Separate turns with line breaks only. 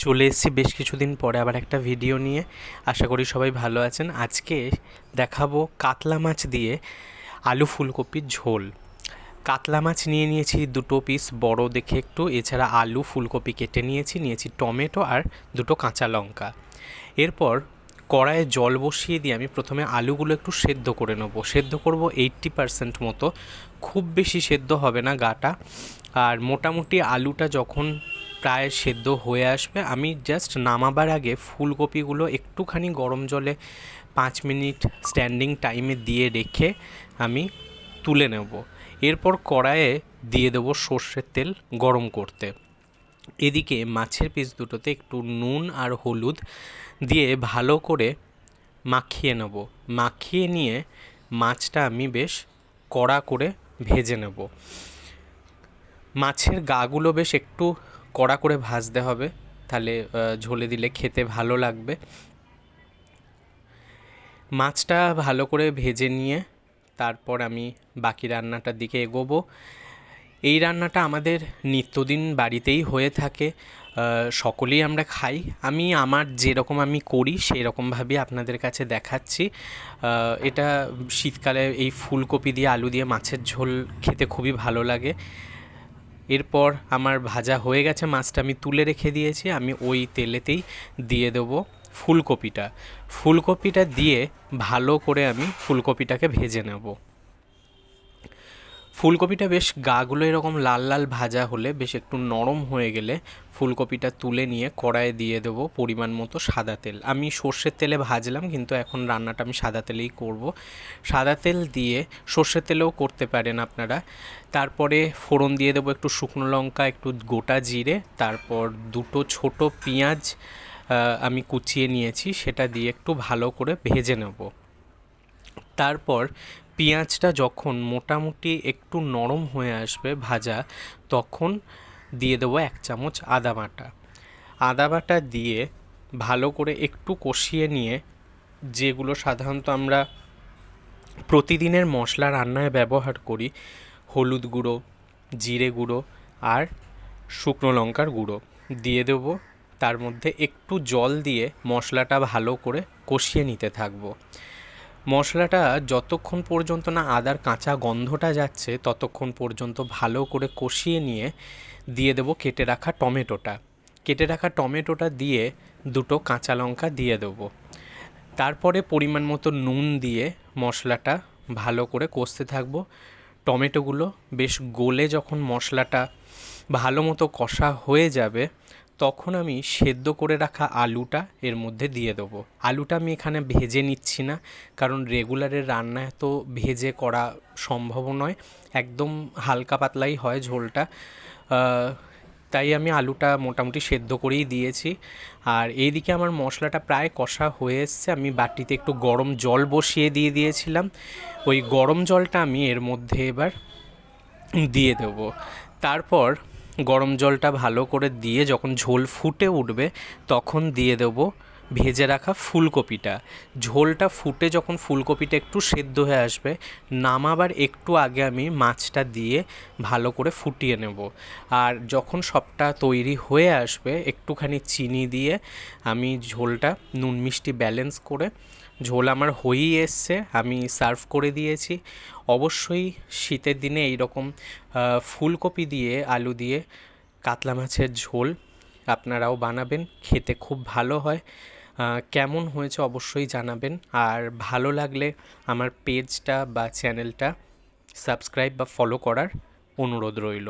চলে এসেছি বেশ কিছুদিন পরে আবার একটা ভিডিও নিয়ে। আশা করি সবাই ভালো আছেন। আজকে দেখাবো কাতলা মাছ দিয়ে আলু ফুলকপির ঝোল। কাতলা মাছ নিয়েছি 2 পিস বড় দেখে একটু, এছাড়া আলু ফুলকপি কেটে নিয়েছি টমেটো আর 2 কাঁচা লঙ্কা। এরপর কড়াইয়ে জল বসিয়ে দিয়ে আমি প্রথমে আলুগুলো একটু সেদ্ধ করে নেবো। সেদ্ধ করব 80% মতো, খুব বেশি সেদ্ধ হবে না গাটা। আর মোটামুটি আলুটা যখন প্রায় সেদ্ধ হয়ে আসবে, আমি জাস্ট নামাবার আগে ফুলকপিগুলো একটুখানি গরম জলে 5 মিনিট স্ট্যান্ডিং টাইমে দিয়ে রেখে আমি তুলে নেব। এরপর কড়াইয়ে দিয়ে দেবো সর্ষের তেল গরম করতে। এদিকে মাছের পিস দুটোতে একটু নুন আর হলুদ দিয়ে ভালো করে মাখিয়ে নেব। মাখিয়ে নিয়ে মাছটা আমি বেশ কড়া করে ভেজে নেব। মাছের গাগুলো বেশ একটু কড়া করে ভাজতে হবে, তাহলে ঝোলে দিলে খেতে ভালো লাগবে। মাছটা ভালো করে ভেজে নিয়ে তারপর আমি বাকি রান্নাটার দিকে এগোবো। এই রান্নাটা আমাদের নিত্যদিন বাড়িতেই হয়ে থাকে, সকলেই আমরা খাই। আমি আমার যেরকম আমি করি সেই রকমভাবেই আপনাদের কাছে দেখাচ্ছি। এটা শীতকালে এই ফুলকপি দিয়ে আলু দিয়ে মাছের ঝোল খেতে খুবই ভালো লাগে। এরপর আমার ভাজা হয়ে গেছে, মাছটা আমি তুলে রেখে দিয়েছি। আমি ওই তেলেতেই দিয়ে দেবো ফুলকপিটা দিয়ে ভালো করে আমি ফুলকপিটাকে ভেজে নেব। ফুলকপিটা বেশ গাগুলো এরকম লাল লাল ভাজা হলে, বেশ একটু নরম হয়ে গেলে ফুলকপিটা তুলে নিয়ে কড়াইয়ে দিয়ে দেবো পরিমাণ মতো সাদা তেল। আমি সর্ষের তেলে ভাজলাম, কিন্তু এখন রান্নাটা আমি সাদা তেলেই করব। সাদা তেল দিয়ে, সর্ষের তেলেও করতে পারেন আপনারা। তারপরে ফোড়ন দিয়ে দেবো একটু শুকনো লঙ্কা, একটু গোটা জিরে, তারপর 2 ছোট পেঁয়াজ আমি কুচিয়ে নিয়েছি, সেটা দিয়ে একটু ভালো করে ভেজে নেব। তারপর পেঁয়াজটা যখন মোটামুটি একটু নরম হয়ে আসবে ভাজা, তখন দিয়ে দেবো 1 চামচ আদা বাটা দিয়ে ভালো করে একটু কষিয়ে নিয়ে, যেগুলো সাধারণত আমরা প্রতিদিনের মশলা রান্নায় ব্যবহার করি, হলুদ গুঁড়ো, জিরে গুঁড়ো আর শুকনো লঙ্কার গুঁড়ো দিয়ে দেবো। তার মধ্যে একটু জল দিয়ে মশলাটা ভালো করে কষিয়ে নিতে থাকবো। মশলাটা যতক্ষণ পর্যন্ত না আদার কাঁচা গন্ধটা যাচ্ছে, ততক্ষণ পর্যন্ত ভালো করে কষিয়ে নিয়ে দিয়ে দেবো কেটে রাখা টমেটোটা দিয়ে 2 কাঁচা লঙ্কা দিয়ে দেবো। তারপরে পরিমাণ মতো নুন দিয়ে মশলাটা ভালো করে কষতে থাকবো। টমেটোগুলো বেশ গলে যখন মশলাটা ভালো মতো কষা হয়ে যাবে, তখন আমি সেদ্ধ করে রাখা আলুটা এর মধ্যে দিয়ে দেবো। আলুটা আমি এখানে ভেজে নিচ্ছি না, কারণ রেগুলারের রান্না এত ভেজে করা সম্ভব নয়, একদম হালকা পাতলাই হয় ঝোলটা। তাই আমি আলুটা মোটামুটি সেদ্ধ করেই দিয়েছি। আর এইদিকে আমার মশলাটা প্রায় কষা হয়ে এসছে। আমি বাটিতে একটু গরম জল বসিয়ে দিয়েছিলাম। ওই গরম জলটা আমি এর মধ্যে এবার দিয়ে দেবো। তারপর গরম জলটা ভালো করে দিয়ে যখন ঝোল ফুটে উঠবে, তখন দিয়ে দেবো ভেজে রাখা ফুলকপিটা। ঝোলটা ফুটে যখন ফুলকপিটা একটু সেদ্ধ হয়ে আসবে, নামাবার একটু আগে আমি মাছটা দিয়ে ভালো করে ফুটিয়ে নেব। আর যখন সবটা তৈরি হয়ে আসবে, একটুখানি চিনি দিয়ে আমি ঝোলটা নুন মিষ্টি ব্যালেন্স করে, ঝোল আমার হয়েই এসছে, আমি সার্ভ করে দিয়েছি। অবশ্যই শীতের দিনে এইরকম ফুলকপি দিয়ে আলু দিয়ে কাতলা মাছের ঝোল আপনারাও বানাবেন, খেতে খুব ভালো হয়। কেমন হয়েছে অবশ্যই জানাবেন। আর ভালো লাগলে আমার পেজটা বা চ্যানেলটা সাবস্ক্রাইব বা ফলো করার অনুরোধ রইল।